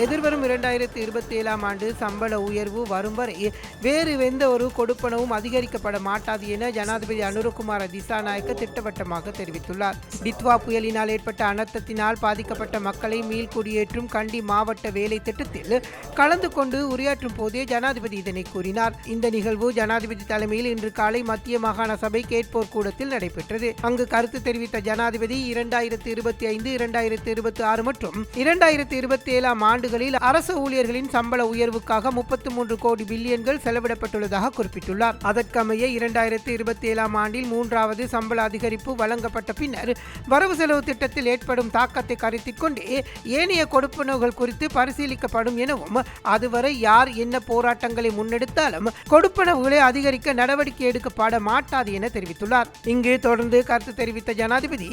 எதிர்வரும் 2027ஆம் ஆண்டு சம்பள உயர்வு வரும் வரை வேறு எந்த ஒரு கொடுப்பனவும் அதிகரிக்கப்பட மாட்டாது என ஜனாதிபதி அனுரகுமார திசாநாயக்க திட்டவட்டமாக தெரிவித்துள்ளார். டித்வா புயலினால் ஏற்பட்ட அனர்த்தத்தினால் பாதிக்கப்பட்ட மக்களை மீள்குடியேற்றும் கண்டி மாவட்ட வேலை திட்டத்தில் கலந்து கொண்டு உரையாற்றும் போதே ஜனாதிபதி இதனை கூறினார். இந்த நிகழ்வு ஜனாதிபதி தலைமையில் இன்று காலை மத்திய மாகாண சபை கேட்போர் கூடத்தில் நடைபெற்றது. அங்கு கருத்து தெரிவித்த ஜனாதிபதி 2025, 2026 மற்றும் 2027ஆம் ஆண்டுகளில் அரசு ஊழியர்களின் சம்பள உயர்வுக்காக 33 கோடி பில்லியன்கள் செலவிடப்பட்டுள்ளதாக குறிப்பிட்டுள்ளார். அதற்கமைய 2027ஆம் ஆண்டில் 3வது சம்பள அதிகரிப்பு வழங்கப்பட்ட பின்னர் வரவு செலவு திட்டத்தில் ஏற்படும் தாக்கத்தை கருத்தில் கொண்டு ஏனைய கொடுப்பனவுகள் குறித்து பரிசீலிக்கப்படும் எனவும் அதுவரை யார் என்ன போராட்டங்களை முன்னெடுத்தாலும் கொடுப்பனவுகளை அதிகரிக்க நடவடிக்கை எடுக்கப்பட மாட்டாது என தெரிவித்துள்ளார். இங்கு தொடர்ந்து கருத்து தெரிவித்த ஜனாதிபதி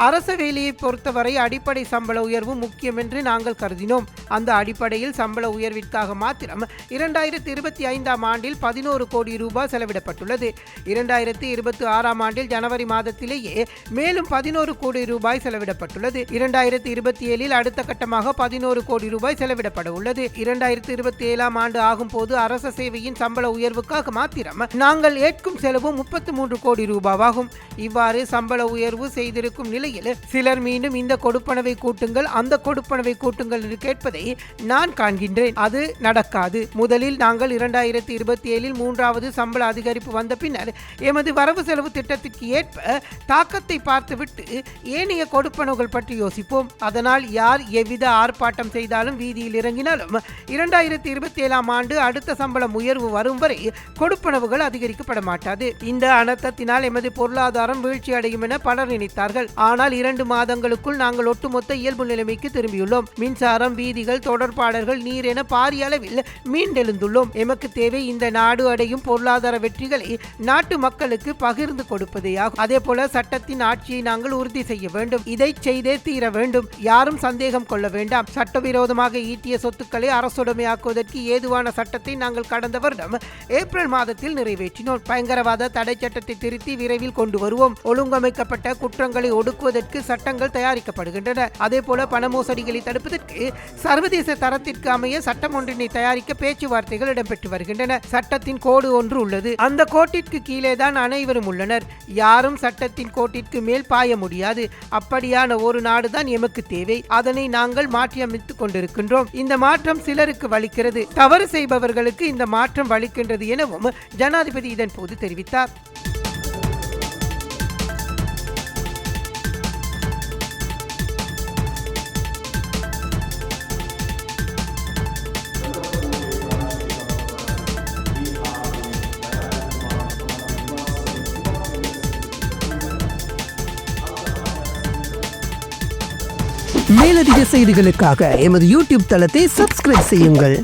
அரச வேலையை பொறுத்தவரை அடிப்படை சம்பள உயர்வு முக்கியம் என்று நாங்கள் கருதினோம். அந்த அடிப்படையில் சம்பள உயர்விற்காக மாத்திரம் 2025ஆம் ஆண்டில் 11 கோடி ரூபாய் செலவிடப்பட்டுள்ளது. 2026ஆம் ஆண்டில் ஜனவரி மாதத்திலேயே மேலும் 11 கோடி ரூபாய் செலவிடப்பட்டுள்ளது. 2027இல் அடுத்த கட்டமாக 11 கோடி ரூபாய் செலவிடப்பட உள்ளது. 2027ஆம் ஆண்டு ஆகும் போது அரச சேவையின் சம்பள உயர்வுக்காக மாத்திரம் நாங்கள் ஏற்கும் செலவு 33 கோடி ரூபாவாகும். இவ்வாறு சம்பள உயர்வு செய்திருக்கும் நிலையில் சிலர் மீண்டும் இந்த கொடுப்பனவை கூட்டுங்கள், அந்த கொடுப்பனவை கூட்டுங்கள் என்று கேட்பதை நான் காண்கின்றேன். அது நடக்காது. முதலில் நாங்கள் 2027இல் 3வது சம்பள அதிகரிப்பு வந்த பின்னர் எமது வரவு செலவு திட்டத்திற்கு ஏற்ப தாக்கத்தை பார்த்துவிட்டு ஏனைய கொடுப்பனவுகள் பற்றி யோசிப்போம். அதனால் யார் எவ்வித ஆர்ப்பாட்டம் செய்தாலும் வீதியில் இறங்கினாலும் 2027ஆம் ஆண்டு அடுத்த சம்பளம் உயர்வு வரும் வரை கொடுப்பனவுகள் அதிகரிக்கப்பட மாட்டாது. இந்த அனர்த்தத்தினால் எமது பொருளாதாரம் வீழ்ச்சி அடையும் என பலர் நினைத்தார்கள். ஆனால் 2 மாதங்களுக்குள் நாங்கள் ஒட்டுமொத்த இயல்பு நிலைமைக்கு திரும்பியுள்ளோம். மின்சாரம், வீதிகள், தொடர்பாடல்கள், நீர் என பாரிய அளவில் மீண்டெழுந்துள்ளோம். எமக்கு தேவை இந்த நாடு அடையும் பொருளாதார வெற்றிகளை நாட்டு மக்களுக்கு பகிர்ந்து கொடுப்பதே ஆகும். அதே போல சட்டத்தின் ஆட்சியை நாங்கள் உறுதி செய்ய வேண்டும். இதை செய்தே தீர வேண்டும். யாரும் சந்தேகம் கொள்ள வேண்டாம். சட்டவிரோதமாக ஈட்டிய சொத்துக்களை அரசுடைமையாக்குவதற்கு ஏதுவான சட்டத்தை நாங்கள் கடந்த வருடம் ஏப்ரல் மாதத்தில் நிறைவேற்றினோம். பயங்கரவாத தடை சட்டத்தை திருத்தி விரைவில் கொண்டு வருவோம். ஒழுங்கமைக்கப்பட்ட குற்றங்களை ஒடுக்குவதற்கு சட்டங்கள் தயாரிக்கப்படுகின்றன. அதே போல பண மோசடிகளை தடுப்பதற்கு சர்வதேச தரத்திற்கு அமைய சட்டம் ஒன்றினை தயாரிக்க பேச்சுவார்த்தைகள் இடம்பெற்று வருகின்றன. சட்டத்தின் கோடு ஒன்று உள்ளது. அந்த கோட்டிற்கு கீழே தான் அனைவரும் உள்ளனர். யாரும் சட்டத்தின் கோட்டிற்கு மேல் பாய முடியாது. அப்படியான ஒரு நாடுதான் எமக்கு தேவை. அதனை நாங்கள் மாற்றியமைத்துக் கொண்டிருக்கின்றோம். இந்த மாற்றம் சிலருக்கு வலிக்கிறது. தவறு செய்பவர்களுக்கு இந்த மாற்றம் வலிக்கின்றது எனவும் ஜனாதிபதி இதன் போது தெரிவித்தார். மேலதிக செய்திகளுக்காக எமது யூடியூப் தளத்தை சப்ஸ்கிரைப் செய்யுங்கள்.